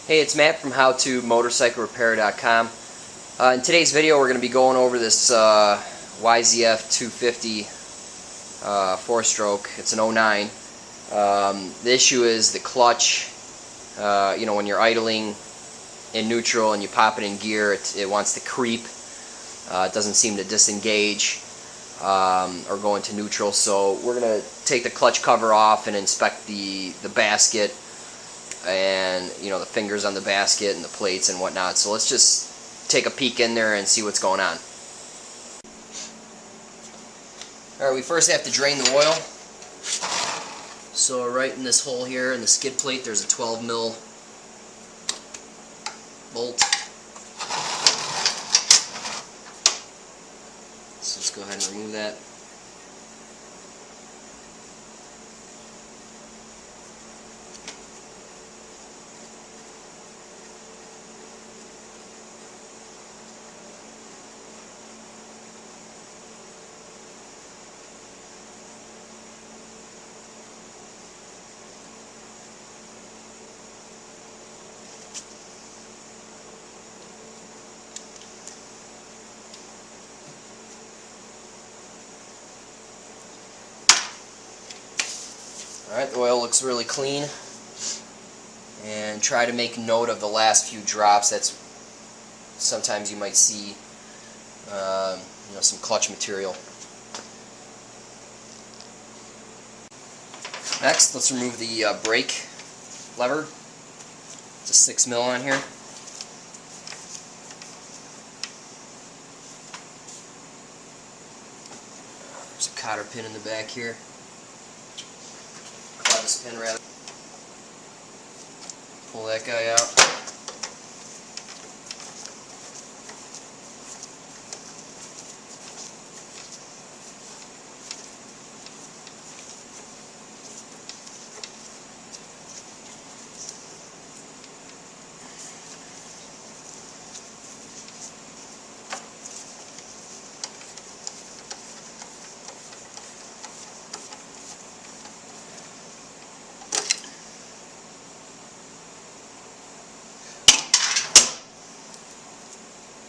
Hey, it's Matt from HowToMotorcycleRepair.com. In today's video we're going to be going over this YZ250 4-stroke. It's an 09. The issue is the clutch. When you're idling in neutral and you pop it in gear, it wants to creep. It doesn't seem to disengage or go into neutral. So we're going to take the clutch cover off and inspect the basket and the fingers on the basket and the plates and whatnot. So let's just take a peek in there and see what's going on. Alright, we first have to drain the oil. So right in this hole here in the skid plate there's a 12 mil bolt. So let's go ahead and remove that. Alright, the oil looks really clean, and try to make note of the last few drops. That's sometimes you might see some clutch material. Next, let's remove the brake lever. It's a 6 mil on here. There's a cotter pin in the back here. Clevis pin rather. Pull that guy out.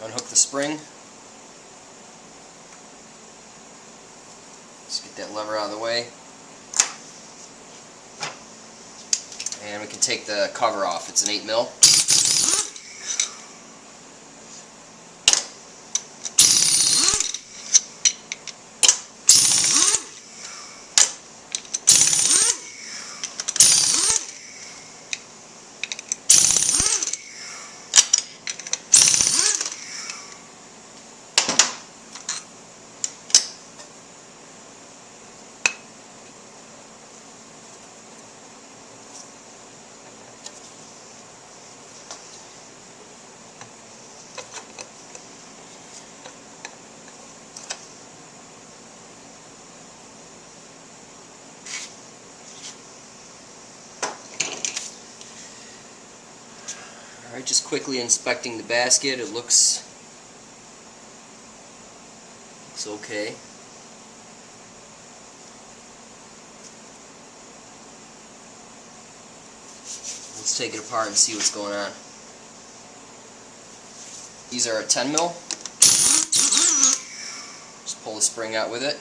Unhook the spring. Let's get that lever out of the way. And we can take the cover off. It's an 8 mil. Alright, just quickly inspecting the basket. It looks okay. Let's take it apart and see what's going on. These are a 10 mil. Just pull the spring out with it.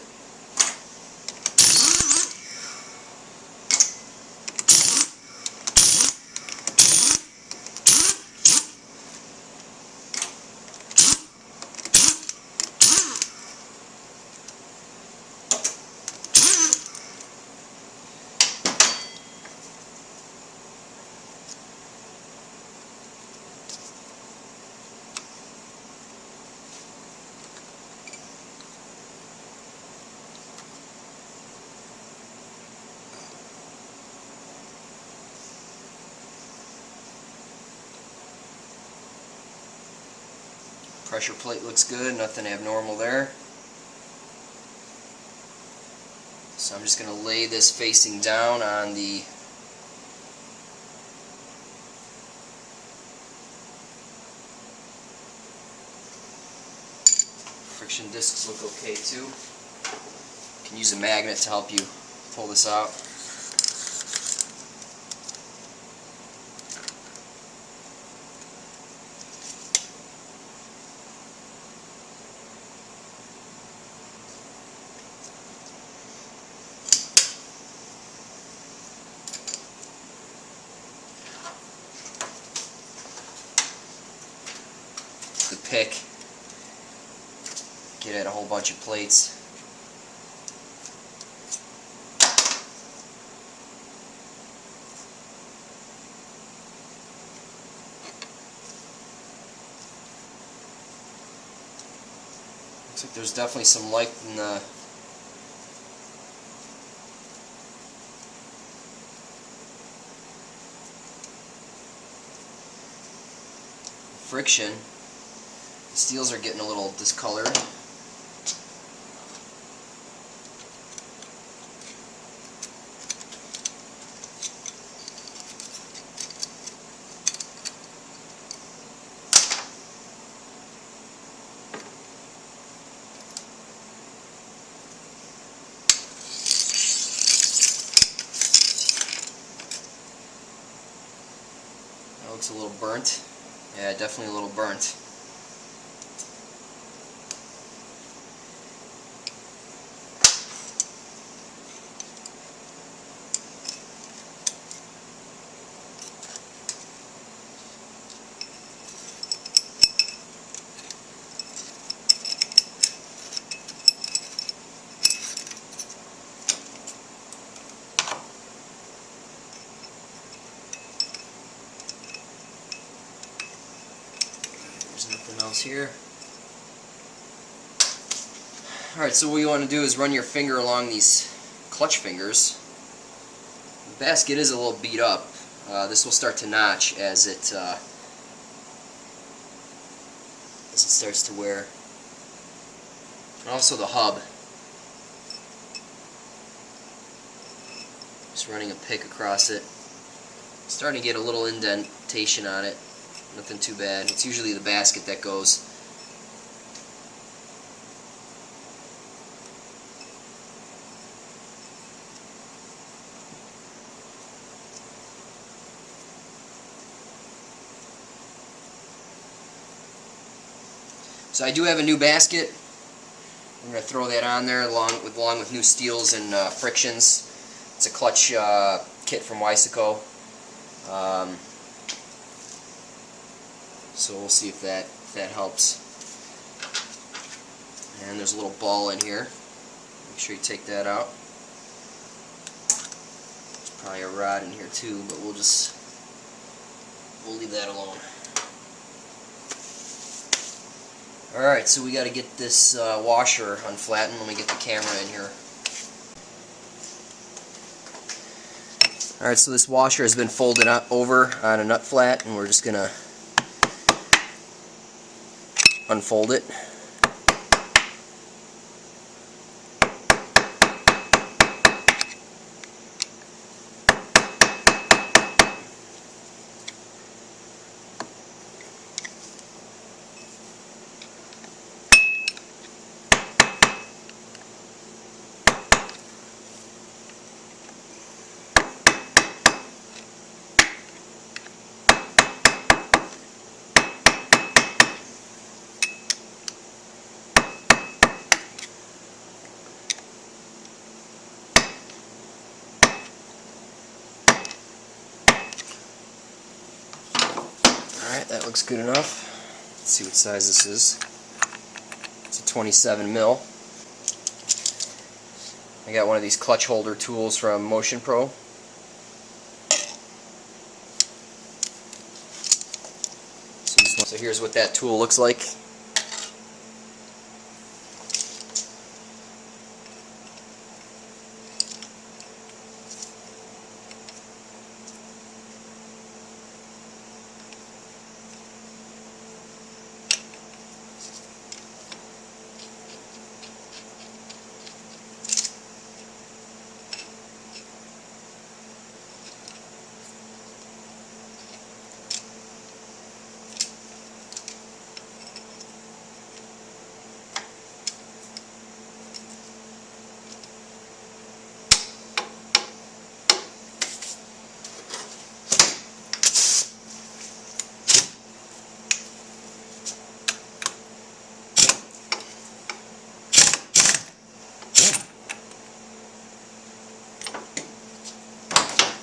Pressure plate looks good, nothing abnormal there. So I'm just going to lay this facing down on the friction discs. Look okay too. You can use a magnet to help you pull this out. pick, get at a whole bunch of plates. Looks like there's definitely some life in the friction. The steels are getting a little discolored. That looks a little burnt. Yeah, definitely a little burnt. There's nothing else here. Alright, so what you want to do is run your finger along these clutch fingers. The basket is a little beat up. This will start to notch as it starts to wear. And also the hub. Just running a pick across it. Starting to get a little indentation on it. Nothing too bad. It's usually the basket that goes. So I do have a new basket. I'm going to throw that on there along with new steels and frictions. It's a clutch kit from Wiseco. So we'll see if that helps. And there's a little ball in here. Make sure you take that out. There's probably a rod in here too, but we'll leave that alone. Alright, so we got to get this washer unflattened. Let me get the camera in here. Alright, so this washer has been folded over on a nut flat, and we're just going to unfold it. Alright, that looks good enough. Let's see what size this is. It's a 27 mil. I got one of these clutch holder tools from Motion Pro. So here's what that tool looks like.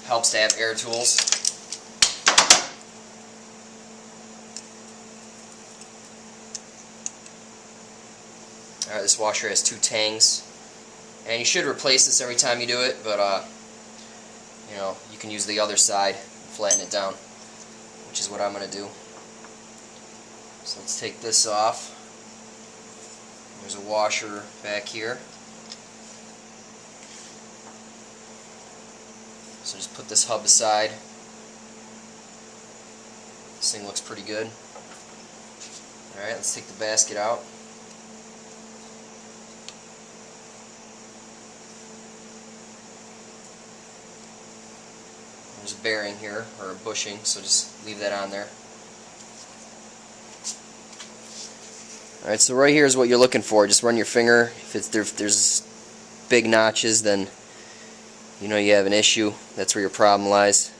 Helps to have air tools. Alright, this washer has 2 tangs, and you should replace this every time you do it, but you know, you can use the other side and flatten it down, which is what I'm going to do. So let's take this off. There's a washer back here. So just put this hub aside. This thing looks pretty good. Alright, let's take the basket out. There's a bearing here, or a bushing, so just leave that on there. Alright, so right here is what you're looking for. Just run your finger. If there's big notches, then you know you have an issue. That's where your problem lies.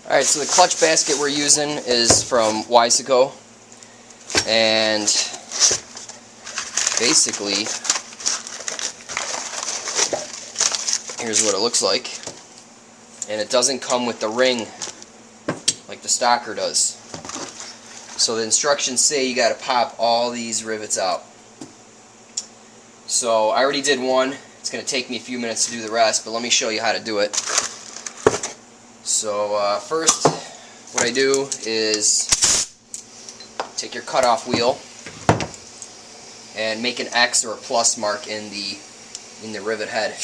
Alright, so the clutch basket we're using is from Wiseco, and basically here's what it looks like. And it doesn't come with the ring like the stocker does. So the instructions say you got to pop all these rivets out. So I already did one. It's going to take me a few minutes to do the rest, but let me show you how to do it. So first, what I do is take your cutoff wheel and make an X or a plus mark in the rivet head.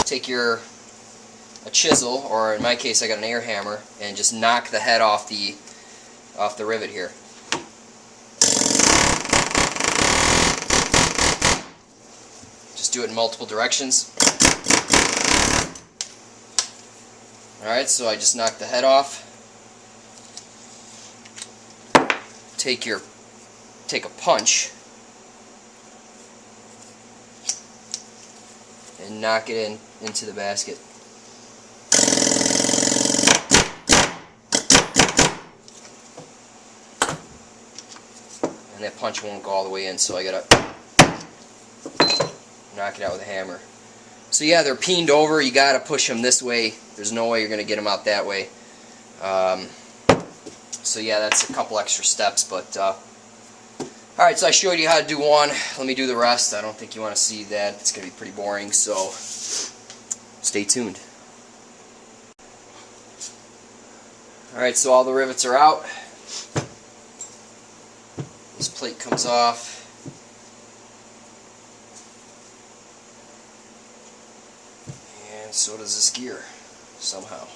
Take a chisel, or in my case I got an air hammer, and just knock the head off the rivet here. Just do it in multiple directions. Alright, so I just knocked the head off. Take a punch and knock it into the basket. And that punch won't go all the way in, so I gotta knock it out with a hammer. So yeah, they're peened over. You gotta push them this way. There's no way you're gonna get them out that way. So yeah, that's a couple extra steps, but alright, so I showed you how to do one. Let me do the rest. I don't think you want to see that. It's going to be pretty boring, so stay tuned. Alright, so all the rivets are out. This plate comes off. And so does this gear, somehow.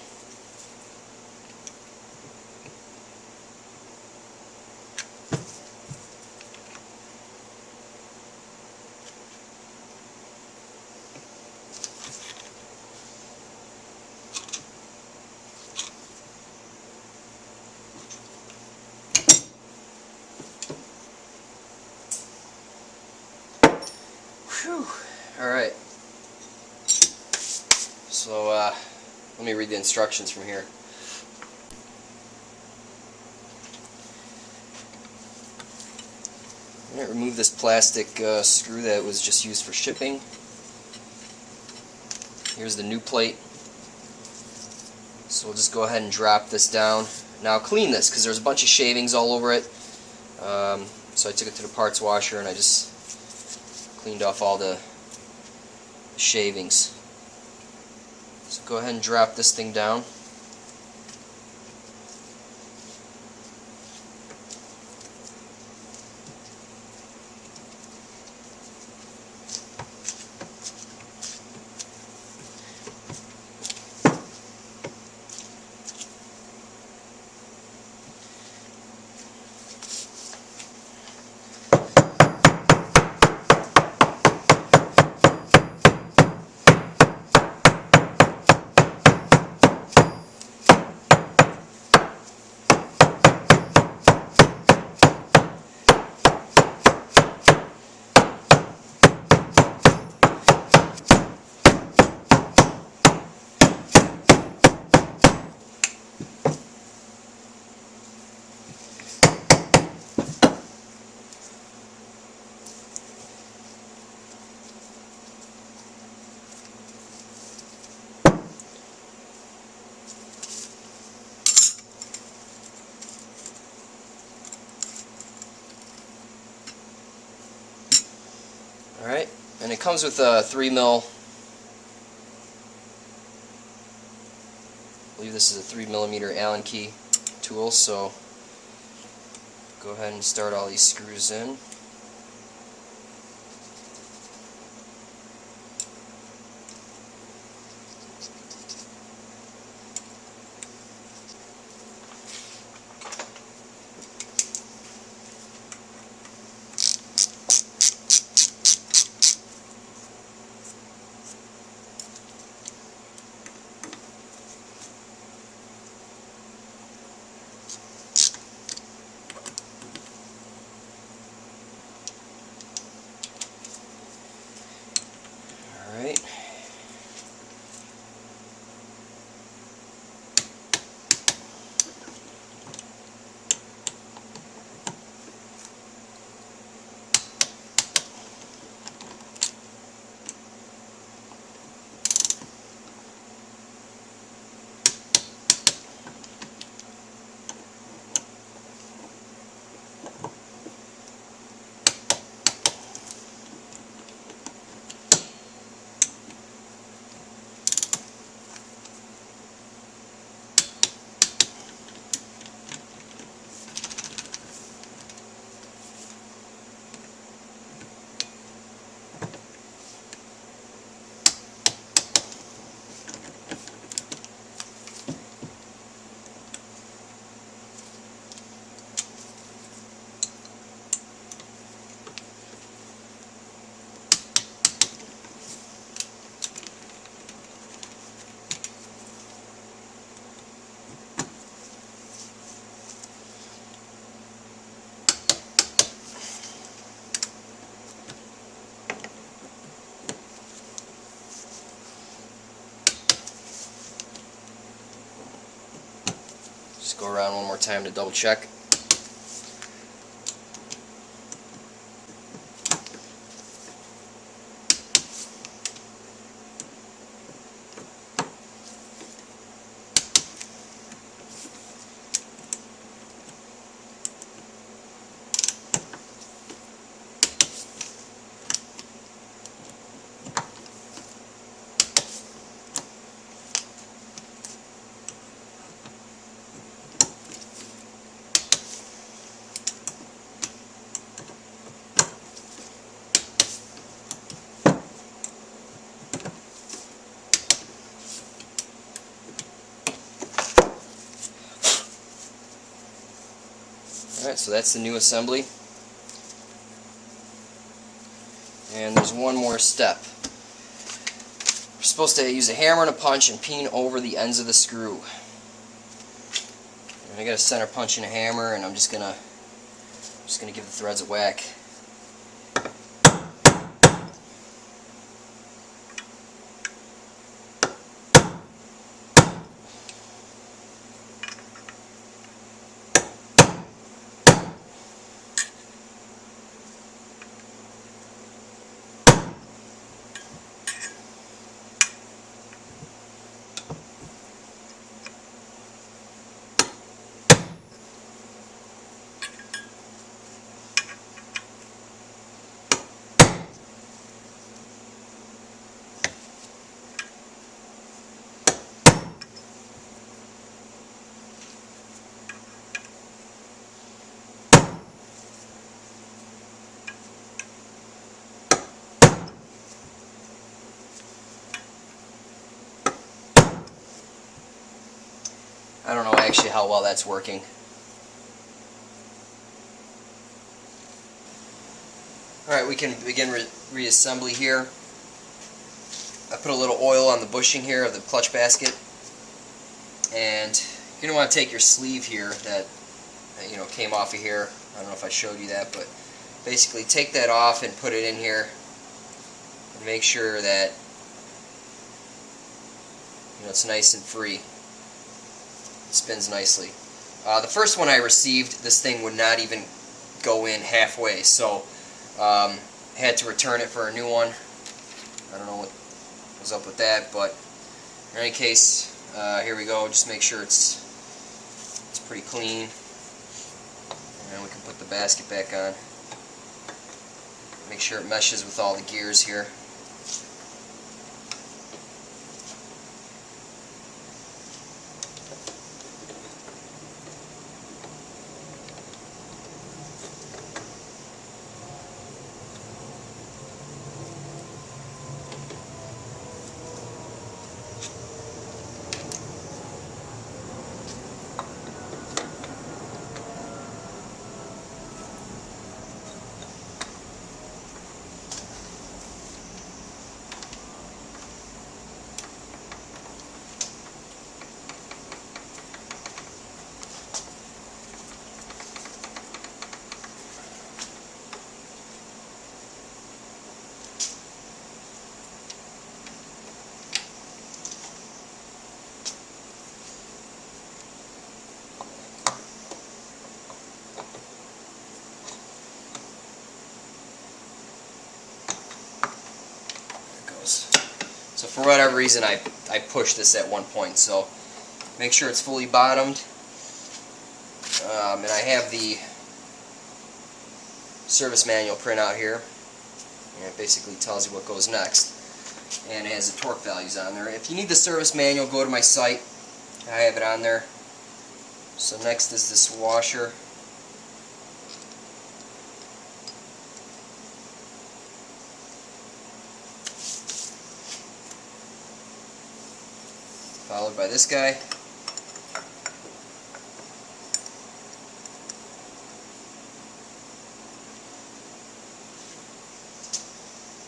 Alright, so let me read the instructions from here. I'm going to remove this plastic screw that was just used for shipping. Here's the new plate. So we'll just go ahead and drop this down. Now clean this because there's a bunch of shavings all over it. So I took it to the parts washer and I just cleaned off all the shavings. So go ahead and drop this thing down. And it comes with a 3mm, I believe this is a 3mm Allen key tool, so go ahead and start all these screws in. Alright. Just go around one more time to double check. Alright, so that's the new assembly. And there's one more step. We're supposed to use a hammer and a punch and peen over the ends of the screw. And I got a center punch and a hammer, and I'm just gonna give the threads a whack. I don't know actually how well that's working. Alright, we can begin reassembly here. I put a little oil on the bushing here of the clutch basket, and you're going to want to take your sleeve here that came off of here. I don't know if I showed you that, but basically take that off and put it in here and make sure that it's nice and free. It spins nicely. The first one I received, this thing would not even go in halfway, so had to return it for a new one. I don't know what was up with that, but in any case, here we go. Just make sure it's pretty clean, and we can put the basket back on. Make sure it meshes with all the gears here. So for whatever reason I pushed this at one point, so make sure it's fully bottomed. And I have the service manual printout here, and it basically tells you what goes next, and it has the torque values on there. If you need the service manual, go to my site. I have it on there. So next is this washer. Followed by this guy.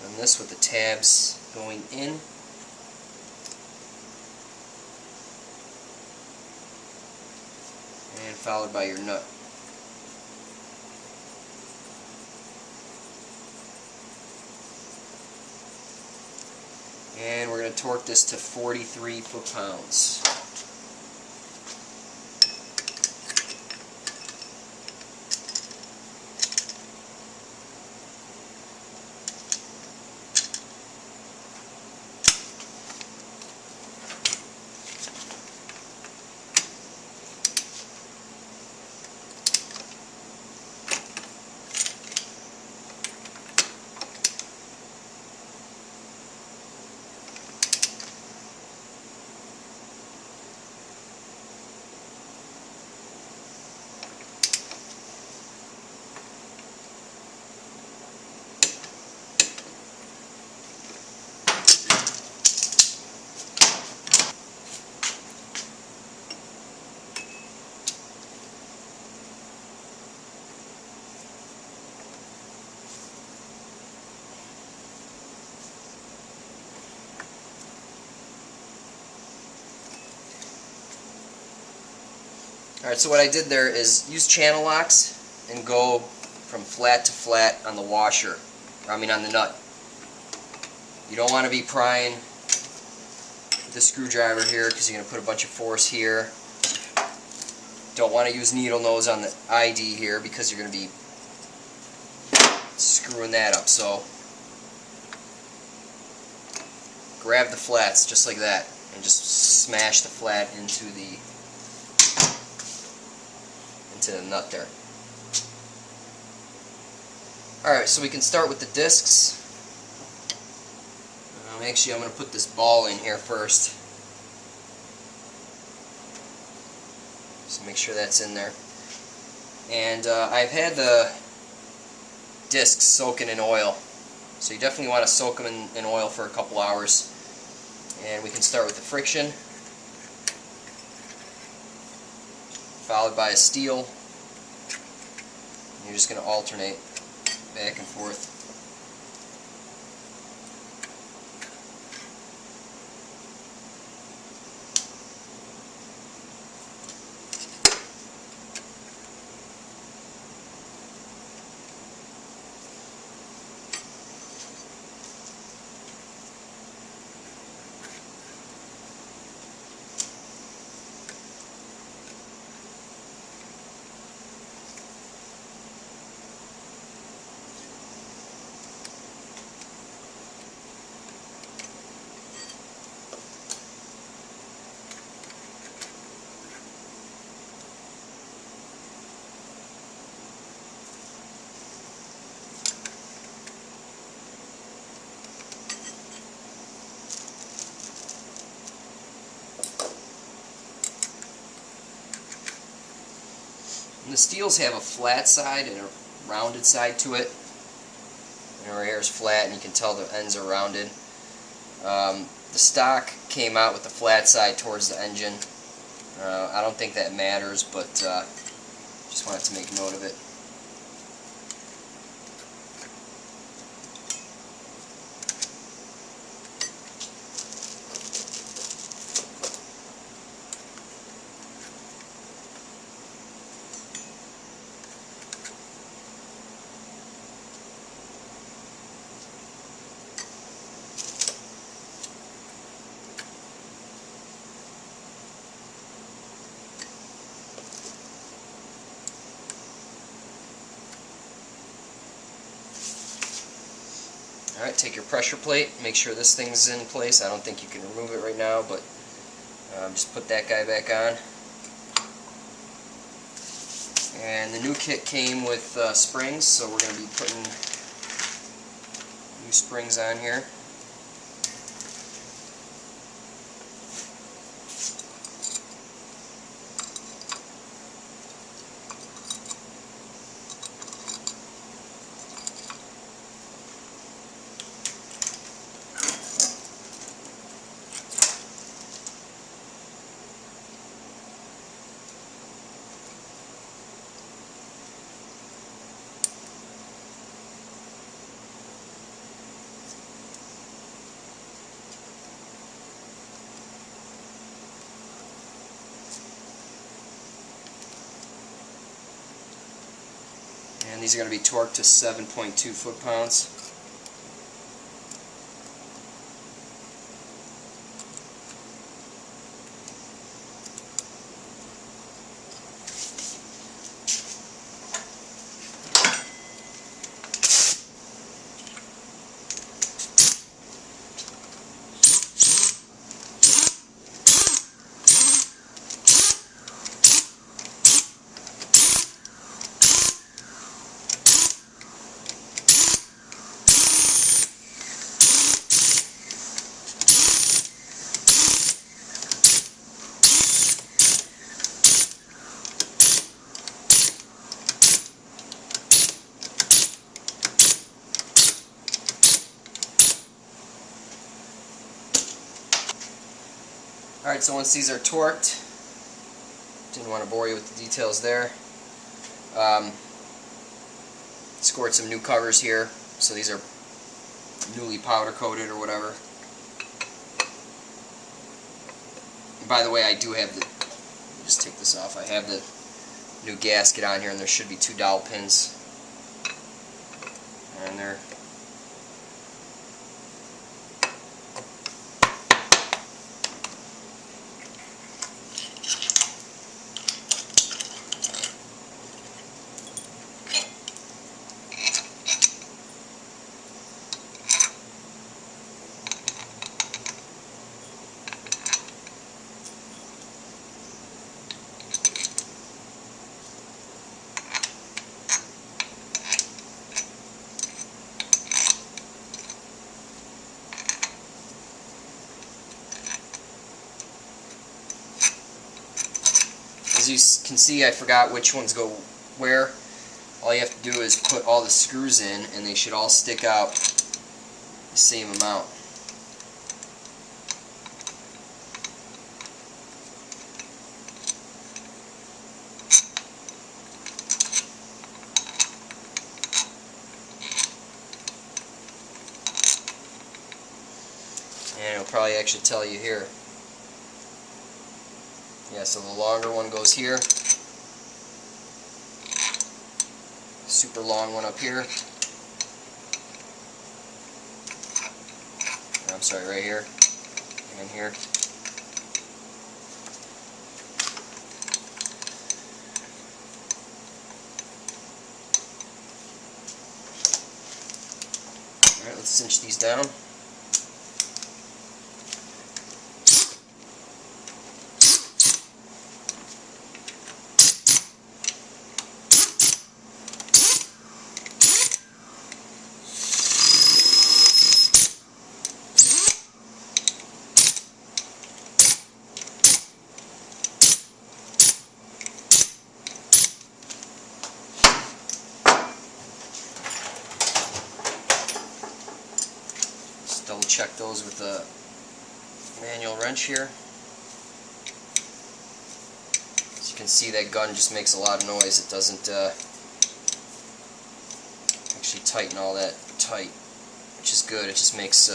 And this with the tabs going in. And followed by your nut. And we're going to torque this to 43 foot-pounds. Alright, so what I did there is use channel locks and go from flat to flat on the washer, on the nut. You don't want to be prying with the screwdriver here because you're going to put a bunch of force here. Don't want to use needle nose on the ID here because you're going to be screwing that up. So grab the flats just like that and just smash the flat into the nut there. Alright, so we can start with the discs. Actually, I'm going to put this ball in here first. So make sure that's in there. And I've had the discs soaking in oil. So you definitely want to soak them in oil for a couple hours. And we can start with the friction, followed by a steel. You're just going to alternate back and forth. And the steels have a flat side and a rounded side to it. And right here is flat, and you can tell the ends are rounded. The stock came out with the flat side towards the engine. I don't think that matters, but just wanted to make note of it. Alright, take your pressure plate, make sure this thing's in place. I don't think you can remove it right now, but just put that guy back on. And the new kit came with springs, so we're going to be putting new springs on here. And these are going to be torqued to 7.2 foot-pounds. Alright, so once these are torqued, didn't want to bore you with the details there. Scored some new covers here, so these are newly powder coated or whatever. And by the way, I do have the, let me just take this off, I have the new gasket on here, and there should be 2 dowel pins on there. As you can see, I forgot which ones go where. All you have to do is put all the screws in, and they should all stick out the same amount. And it'll probably actually tell you here. Yeah, so the longer one goes here, super long one up here, I'm sorry, right here, and here. Alright, let's cinch these down. double check those with the manual wrench here. As you can see, that gun just makes a lot of noise. It doesn't actually tighten all that tight, which is good. It just makes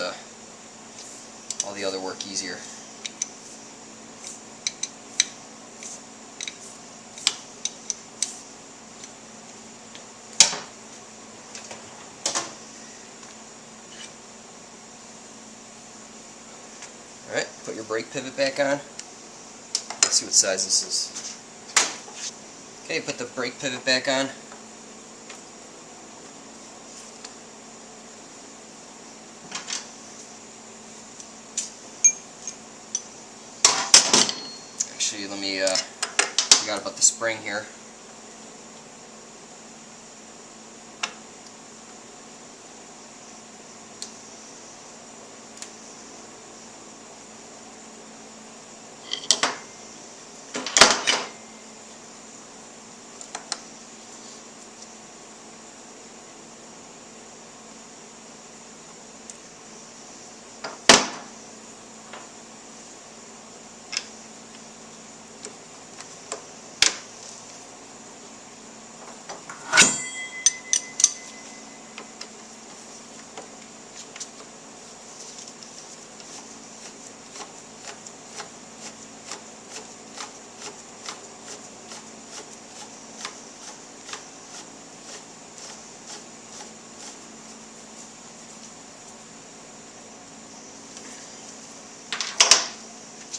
all the other work easier. Alright, put your brake pivot back on. Let's see what size this is. Okay, put the brake pivot back on. Actually, let me, forgot about the spring here.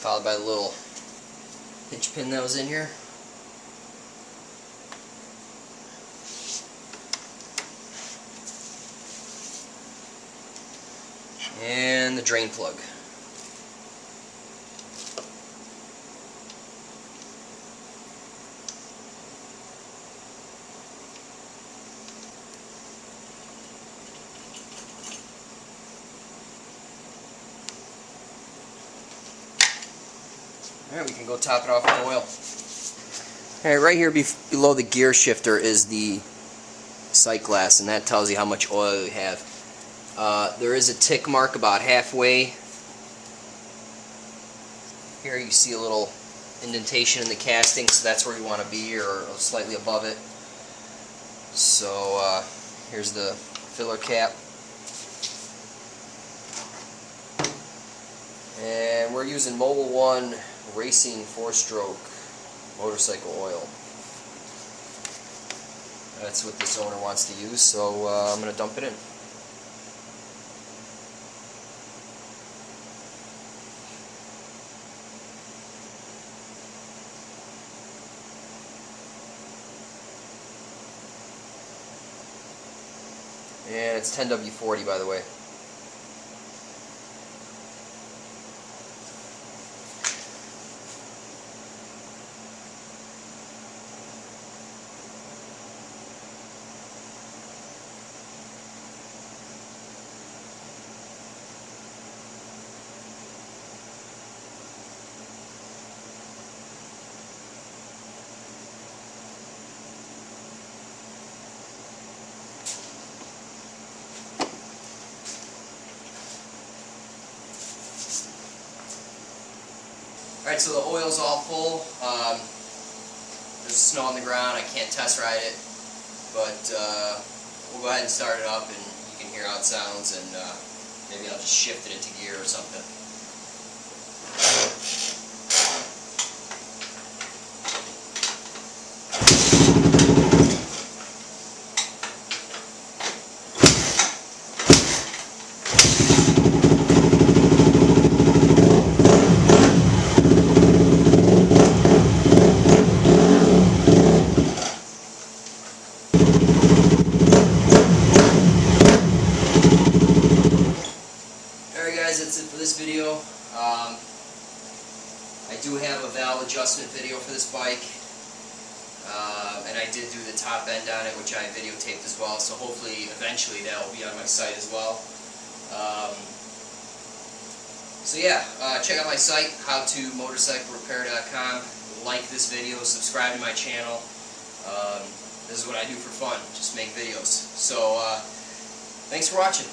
Followed by the little hitch pin that was in here. And the drain plug. Alright, we can go top it off with oil. Alright, right here below the gear shifter is the sight glass, and that tells you how much oil you have. There is a tick mark about halfway. Here you see a little indentation in the casting, so that's where you want to be, or slightly above it. So here's the filler cap. And we're using Mobil 1 Racing 4-stroke motorcycle oil. That's what this owner wants to use, so I'm going to dump it in. And it's 10W40, by the way. Alright, so the oil's all full. There's snow on the ground. I can't test ride it, but we'll go ahead and start it up, and you can hear how it sounds, and maybe I'll just shift it into gear or something. That's it for this video. I do have a valve adjustment video for this bike, and I did do the top end on it, which I videotaped as well, so hopefully eventually that will be on my site as well. So yeah, check out my site, howtomotorcyclerepair.com. Like this video, subscribe to my channel. This is what I do for fun, just make videos. So thanks for watching.